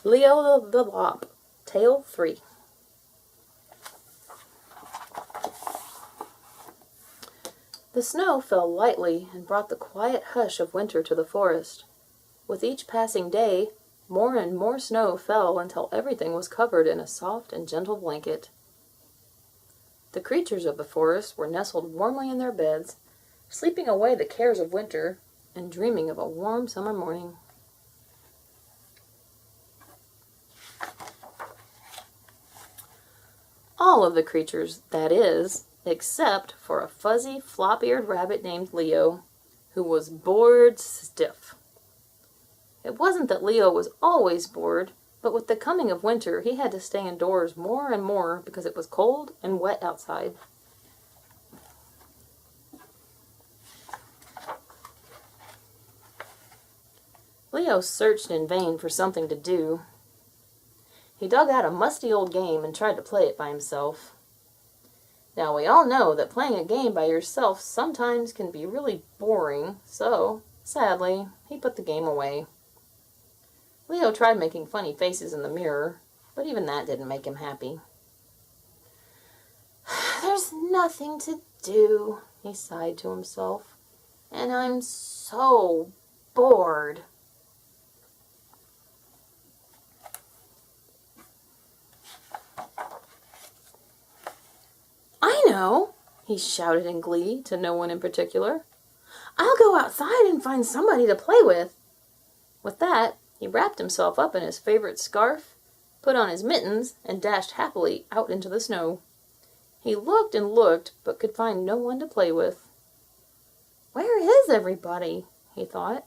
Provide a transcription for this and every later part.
Leo the Lop, Tale 3. The snow fell lightly and brought the quiet hush of winter to the forest. With each passing day, more and more snow fell until everything was covered in a soft and gentle blanket. The creatures of the forest were nestled warmly in their beds, sleeping away the cares of winter and dreaming of a warm summer morning. All of the creatures, that is, except for a fuzzy, flop-eared rabbit named Leo, who was bored stiff. It wasn't that Leo was always bored, but with the coming of winter he had to stay indoors more and more because it was cold and wet outside. Leo searched in vain for something to do. He dug out a musty old game and tried to play it by himself. Now, we all know that playing a game by yourself sometimes can be really boring, so, sadly, he put the game away. Leo tried making funny faces in the mirror, but even that didn't make him happy. "There's nothing to do," he sighed to himself, "and I'm so bored." "I know," he shouted in glee to no one in particular. "I'll go outside and find somebody to play with." With that, he wrapped himself up in his favorite scarf, put on his mittens, and dashed happily out into the snow. He looked and looked, but could find no one to play with. "Where is everybody?" he thought.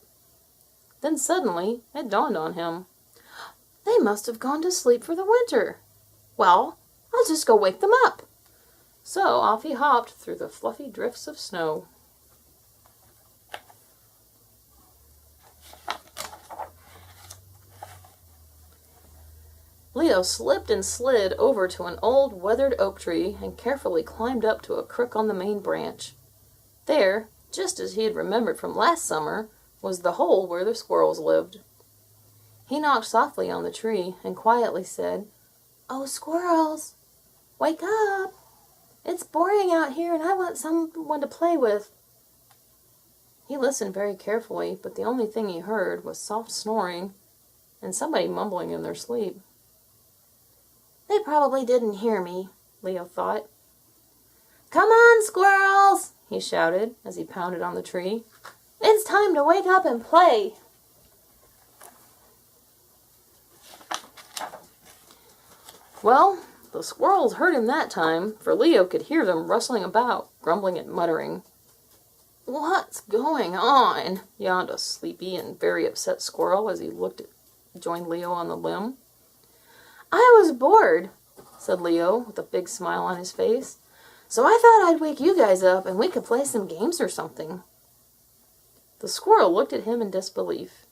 Then suddenly it dawned on him. "They must have gone to sleep for the winter. Well, I'll just go wake them up." So off he hopped through the fluffy drifts of snow. Leo slipped and slid over to an old weathered oak tree and carefully climbed up to a crook on the main branch. There, just as he had remembered from last summer, was the hole where the squirrels lived. He knocked softly on the tree and quietly said, "Oh, squirrels, wake up! It's boring out here and I want someone to play with." He listened very carefully, but the only thing he heard was soft snoring and somebody mumbling in their sleep. "They probably didn't hear me," Leo thought. "Come on, squirrels!" he shouted as he pounded on the tree. "It's time to wake up and play!" Well, the squirrels heard him that time, for Leo could hear them rustling about, grumbling and muttering. "What's going on?" yawned a sleepy and very upset squirrel as he joined Leo on the limb. "I was bored," said Leo with a big smile on his face, "so I thought I'd wake you guys up and we could play some games or something." The squirrel looked at him in disbelief.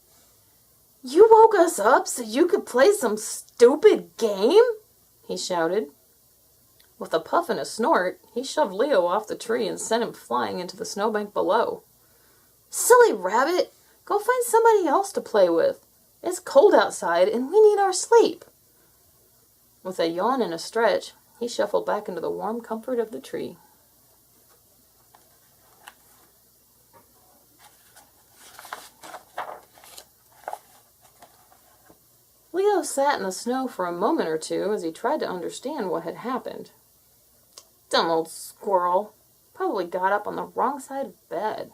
"You woke us up so you could play some stupid game?" he shouted. With a puff and a snort, he shoved Leo off the tree and sent him flying into the snowbank below. "Silly rabbit! Go find somebody else to play with. It's cold outside and we need our sleep." With a yawn and a stretch, he shuffled back into the warm comfort of the tree. Leo sat in the snow for a moment or two as he tried to understand what had happened. Dumb old squirrel. Probably got up on the wrong side of bed.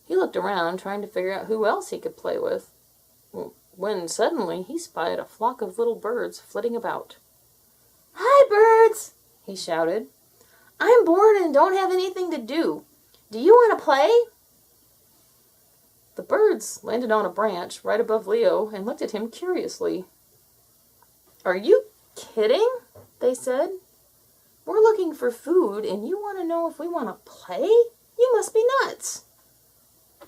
He looked around, trying to figure out who else he could play with, when suddenly he spied a flock of little birds flitting about. "Hi, birds!" he shouted. "I'm bored and don't have anything to do. Do you want to play?" The birds landed on a branch right above Leo and looked at him curiously. "Are you kidding?" they said. "We're looking for food and you want to know if we want to play? You must be nuts."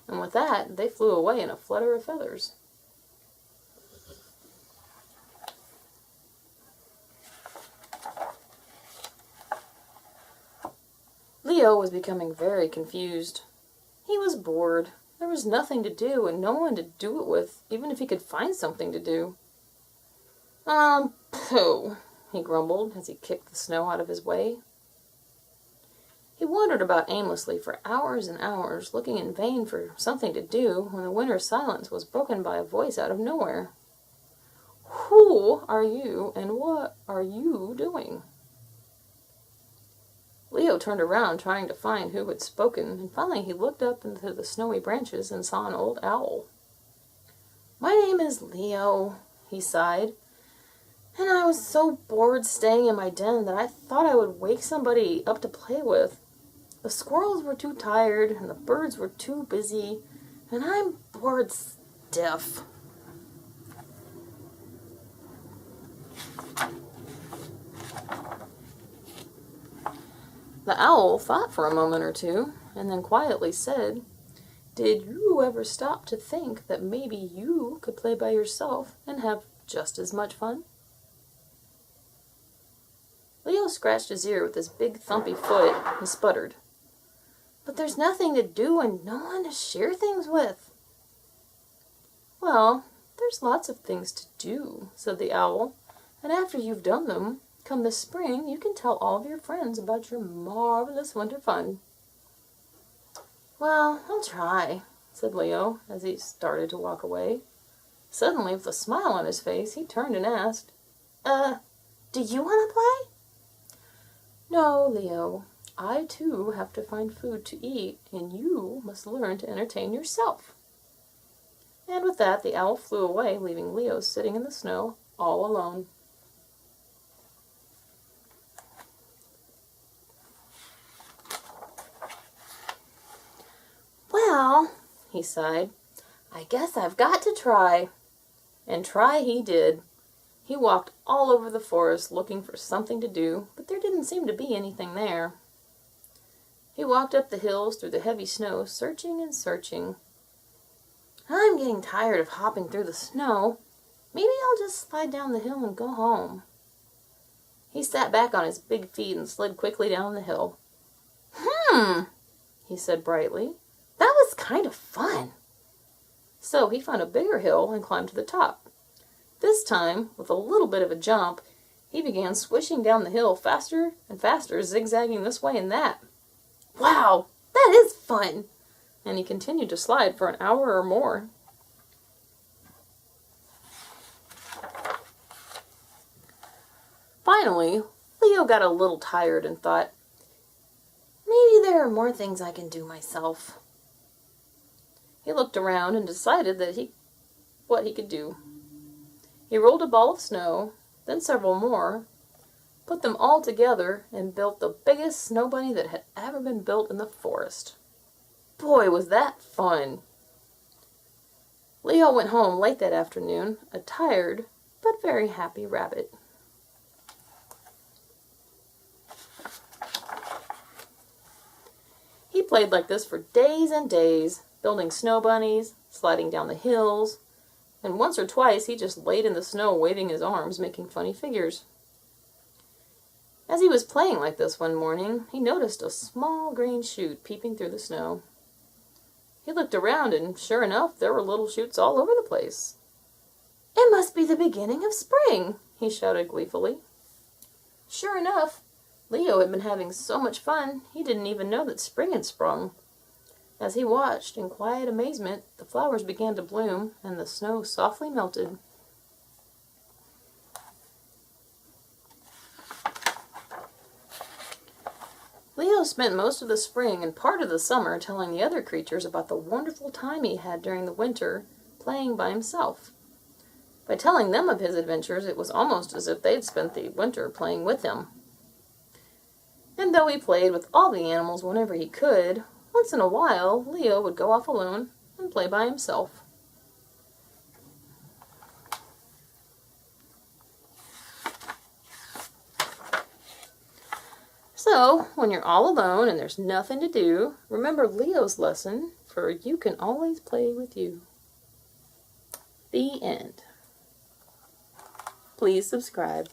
And with that, they flew away in a flutter of feathers. Leo was becoming very confused. He was bored. There was nothing to do and no one to do it with, even if he could find something to do. Pooh, he grumbled as he kicked the snow out of his way. He wandered about aimlessly for hours and hours, looking in vain for something to do, when the winter's silence was broken by a voice out of nowhere. "Who are you, and what are you doing?" Leo turned around, trying to find who had spoken, and finally he looked up into the snowy branches and saw an old owl. "My name is Leo," he sighed, "and I was so bored staying in my den that I thought I would wake somebody up to play with. The squirrels were too tired, and the birds were too busy, and I'm bored stiff." The owl thought for a moment or two, and then quietly said, "Did you ever stop to think that maybe you could play by yourself and have just as much fun?" Leo scratched his ear with his big thumpy foot and sputtered, "But there's nothing to do and no one to share things with." "Well, there's lots of things to do," said the owl, "and after you've done them, come this spring, you can tell all of your friends about your marvelous winter fun." "Well, I'll try," said Leo as he started to walk away. Suddenly, with a smile on his face, he turned and asked, "Do you want to play?" "No, Leo. I, too, have to find food to eat, and you must learn to entertain yourself." And with that, the owl flew away, leaving Leo sitting in the snow, all alone. "Well," he sighed, "I guess I've got to try." And try he did. He walked all over the forest looking for something to do, but there didn't seem to be anything there. He walked up the hills through the heavy snow, searching and searching. "I'm getting tired of hopping through the snow. Maybe I'll just slide down the hill and go home." He sat back on his big feet and slid quickly down the hill. He said brightly. "That was kind of fun." So he found a bigger hill and climbed to the top. This time, with a little bit of a jump, he began swishing down the hill faster and faster, zigzagging this way and that. "Wow, that is fun!" And he continued to slide for an hour or more. Finally, Leo got a little tired and thought, "Maybe there are more things I can do myself." He looked around and decided what he could do. He rolled a ball of snow, then several more, put them all together, and built the biggest snow bunny that had ever been built in the forest. Boy, was that fun! Leo went home late that afternoon, a tired but very happy rabbit. He played like this for days and days, building snow bunnies, sliding down the hills, and once or twice he just laid in the snow waving his arms, making funny figures. As he was playing like this one morning, he noticed a small green shoot peeping through the snow. He looked around, and sure enough, there were little shoots all over the place. "It must be the beginning of spring," he shouted gleefully. Sure enough, Leo had been having so much fun, he didn't even know that spring had sprung. As he watched, in quiet amazement, the flowers began to bloom, and the snow softly melted. Leo spent most of the spring and part of the summer telling the other creatures about the wonderful time he had during the winter playing by himself. By telling them of his adventures, it was almost as if they'd spent the winter playing with him. And though he played with all the animals whenever he could, once in a while Leo would go off alone and play by himself. So, when you're all alone and there's nothing to do, remember Leo's lesson, for you can always play with you. The end. Please subscribe.